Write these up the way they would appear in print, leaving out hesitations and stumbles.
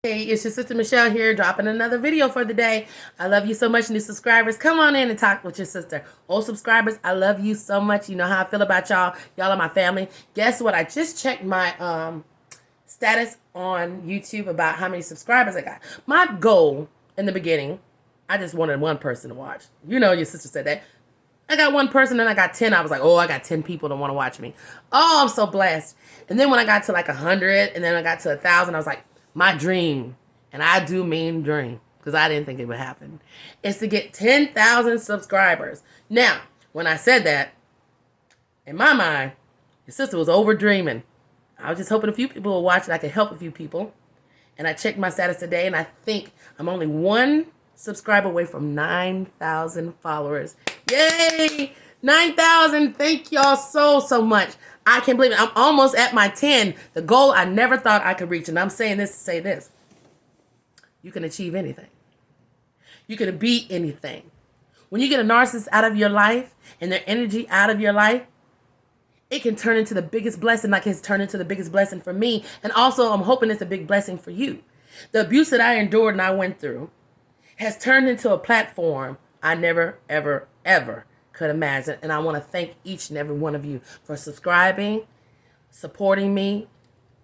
Hey, it's your sister Michelle here, dropping another video for the day. I love you so much, new subscribers. Come on in and talk with your sister. Old subscribers, I love you so much. You know how I feel about y'all. Y'all are my family. Guess what? I just checked my status on YouTube about how many subscribers I got. My goal in the beginning, I just wanted one person to watch. You know, your sister said that. I got one person and I got 10. I was like, oh, I got 10 people that want to watch me. Oh, I'm so blessed. And then when I got to like 100 and then I got to 1,000, I was like, my dream, and I do mean dream, because I didn't think it would happen, is to get 10,000 subscribers. Now, when I said that, in my mind, your sister was over dreaming. I was just hoping a few people would watch and I could help a few people. And I checked my status today, and I think I'm only one subscriber away from 9,000 followers. Yay! 9,000. Thank y'all so much. I can't believe it. I'm almost at my 10, the goal I never thought I could reach. And I'm saying this to say this. You can achieve anything. You can beat anything. When you get a narcissist out of your life and their energy out of your life, it can turn into the biggest blessing, like it's turned into the biggest blessing for me. And also, I'm hoping it's a big blessing for you. The abuse that I endured and I went through has turned into a platform I never, ever could imagine. And I want to thank each and every one of you for subscribing, supporting me,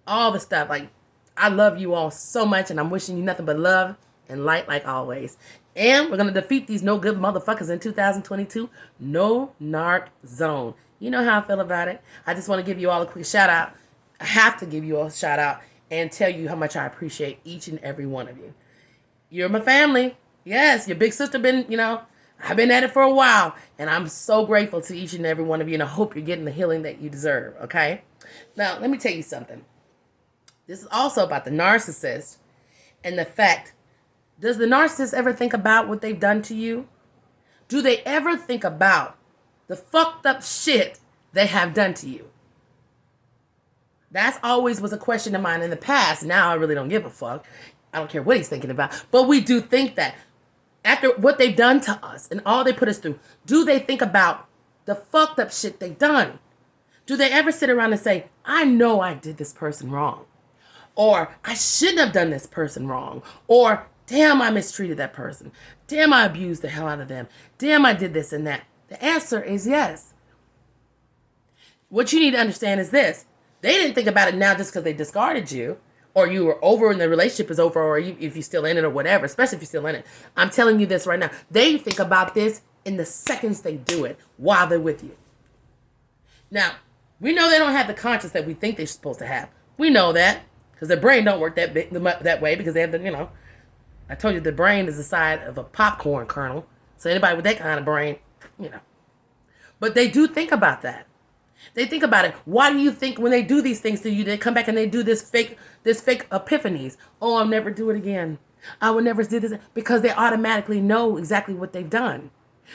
all the stuff. Like, I love you all so much, and I'm wishing you nothing but love and light like always. And we're going to defeat these no good motherfuckers in 2022. No narc zone. You know how I feel about it. I just want to give you all a quick shout out. I have to give you all a shout out and tell you how much I appreciate each and every one of you. You're my family. Yes, your big sister been, I've been at it for a while, and I'm so grateful to each and every one of you, and I hope you're getting the healing that you deserve, okay? Now, let me tell you something. This is also about the narcissist and the fact, does the narcissist ever think about what they've done to you? Do they ever think about the fucked up shit they have done to you? That's always was a question of mine in the past. Now I really don't give a fuck. I don't care what he's thinking about, but we do think that. After what they've done to us and all they put us through, do they think about the fucked up shit they've done? Do they ever sit around and say, I know I did this person wrong? Or I shouldn't have done this person wrong? Or damn, I mistreated that person. Damn, I abused the hell out of them. Damn, I did this and that. The answer is yes. What you need to understand is this. They didn't think about it now just because they discarded you, or you were over and the relationship is over, or if you're still in it or whatever, especially if you're still in it. I'm telling you this right now. They think about this in the seconds they do it while they're with you. Now, we know they don't have the conscience that we think they're supposed to have. We know that because their brain don't work that way because they have the, I told you the brain is the size of a popcorn kernel. So anybody with that kind of brain, But they do think about that. They think about it. Why do you think when they do these things to you, they come back and they do this fake epiphanies? Oh, I'll never do it again. I will never do this. Because they automatically know exactly what they've done.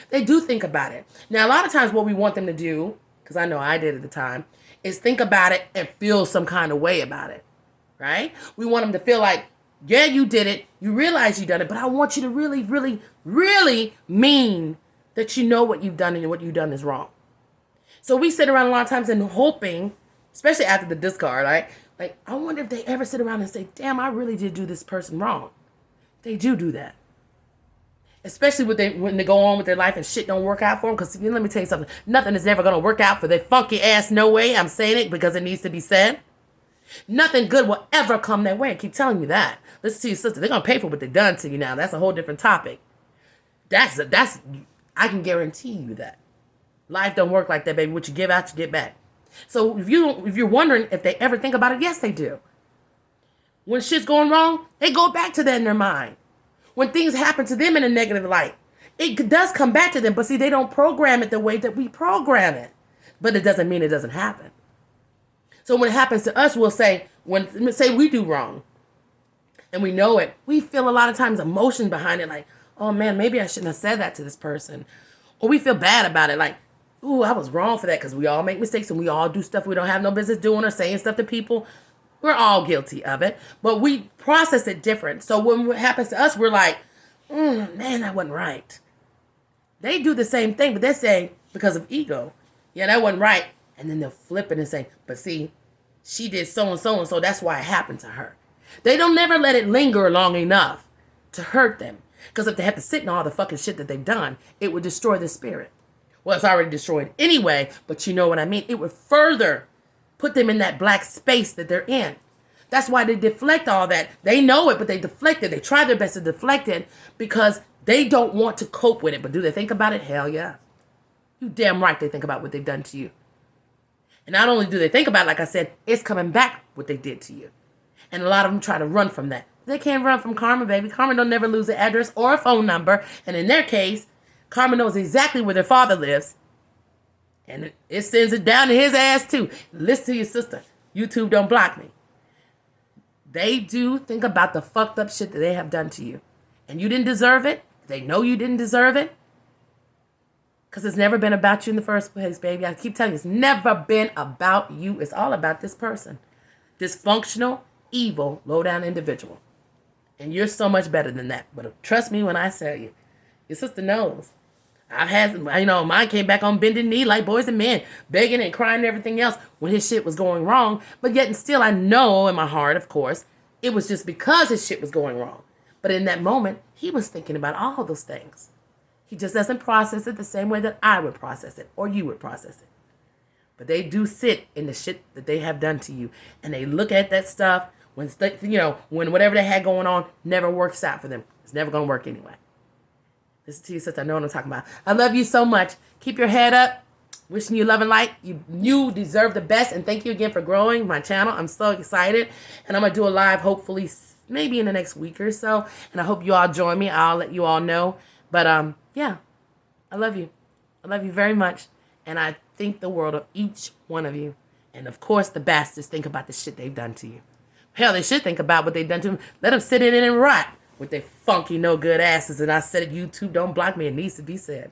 They do think about it. Now, a lot of times what we want them to do, because I know I did at the time, is think about it and feel some kind of way about it. Right? We want them to feel like, yeah, you did it. You realize you done it. But I want you to really, really, really mean that you know what you've done and what you've done is wrong. So we sit around a lot of times and hoping, especially after the discard, right? Like, I wonder if they ever sit around and say, damn, I really did do this person wrong. They do that. Especially when they go on with their life and shit don't work out for them. Because let me tell you something. Nothing is ever going to work out for their funky ass no way. I'm saying it because it needs to be said. Nothing good will ever come their way. I keep telling you that. Listen to your sister. They're going to pay for what they've done to you now. That's a whole different topic. I can guarantee you that. Life don't work like that, baby. What you give out, you get back. So if you're wondering if they ever think about it, yes, they do. When shit's going wrong, they go back to that in their mind. When things happen to them in a negative light, it does come back to them. But see, they don't program it the way that we program it. But it doesn't mean it doesn't happen. So when it happens to us, we'll say we do wrong, and we know it, we feel a lot of times emotion behind it, like, oh man, maybe I shouldn't have said that to this person. Or we feel bad about it, like, ooh, I was wrong for that, because we all make mistakes and we all do stuff we don't have no business doing or saying stuff to people. We're all guilty of it, but we process it different. So when it happens to us, we're like, man, that wasn't right. They do the same thing, but they say, because of ego, yeah, that wasn't right. And then they'll flip it and say, but see, she did so and so, and so that's why it happened to her. They don't never let it linger long enough to hurt them. Because if they have to sit in all the fucking shit that they've done, it would destroy the spirit. Well, it's already destroyed anyway, but you know what I mean? It would further put them in that black space that they're in. That's why they deflect all that. They know it, but they deflect it. They try their best to deflect it because they don't want to cope with it. But do they think about it? Hell yeah. You damn right they think about what they've done to you. And not only do they think about it, like I said, it's coming back what they did to you. And a lot of them try to run from that. They can't run from karma, baby. Karma don't never lose an address or a phone number. And in their case, karma knows exactly where their father lives. And it sends it down to his ass too. Listen to your sister. YouTube don't block me. They do think about the fucked up shit that they have done to you. And you didn't deserve it. They know you didn't deserve it. Because it's never been about you in the first place, baby. I keep telling you, it's never been about you. It's all about this person. Dysfunctional, evil, low-down individual. And you're so much better than that. But trust me when I tell you, your sister knows. I've had, mine came back on bending knee like boys and men, begging and crying and everything else when his shit was going wrong. But yet and still, I know in my heart, of course, it was just because his shit was going wrong. But in that moment, he was thinking about all those things. He just doesn't process it the same way that I would process it or you would process it. But they do sit in the shit that they have done to you. And they look at that stuff when whatever they had going on never works out for them. It's never going to work anyway. Listen to you, sister. I know what I'm talking about. I love you so much. Keep your head up. Wishing you love and light. You deserve the best. And thank you again for growing my channel. I'm so excited. And I'm going to do a live hopefully maybe in the next week or so. And I hope you all join me. I'll let you all know. But yeah, I love you. I love you very much. And I think the world of each one of you. And of course, the bastards think about the shit they've done to you. Hell, they should think about what they've done to them. Let them sit in it and rot with their funky, no good asses. And I said it, YouTube don't block me. It needs to be said.